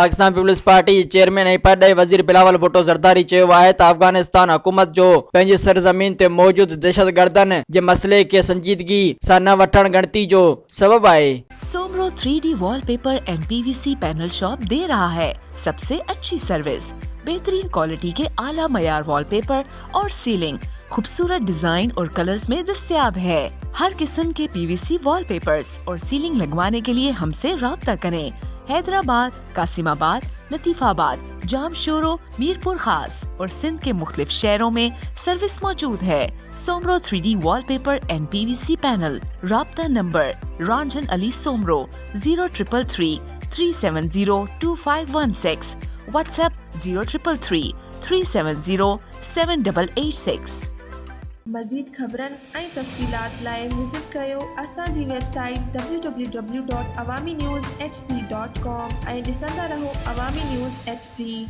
Pakistan peoples party chairman ऐं परॾे वज़ीर बिलावल भुट्टो ज़रदारी चयो आहे त अफ़गानिस्तान हुकूमत जो पंहिंजी सरज़मीन ते मौजूद दहशतगर्दनि जे मसइले खे संजीदगी सां न वठण गणती जो सबब आहे। Soomro 3D wallpaper and PVC panel shop दे रहा है सबसे अच्छी सर्विस, बेहतरीन क्वालिटी के आला मयार वॉलपेपर और सीलिंग खूबसूरत डिजाइन और कलर्स में दस्तयाब है। हर किस्म के PVC वॉलपेपर्स और सीलिंग लगवाने के लिए हमसे राब्ता करें। हैदराबाद, कासिमाबाद, लतीफाबाद, जामशोरो, मीरपुर खास और सिंध के मुख्तलिफ शहरों में सर्विस मौजूद है। Soomro 3D wallpaper and PVC panel. राब्ता नंबर रंजन अली सोमरो 0333 370 2516, WhatsApp 0333 370 7886। मज़ीद ख़बरनि ऐं तफ़सीलात लाइ विज़िट कयो असांजी वेबसाइट www.awamiNewsHD.com ऐं ॾिसंदा रहो अवामी न्यूज़ HD।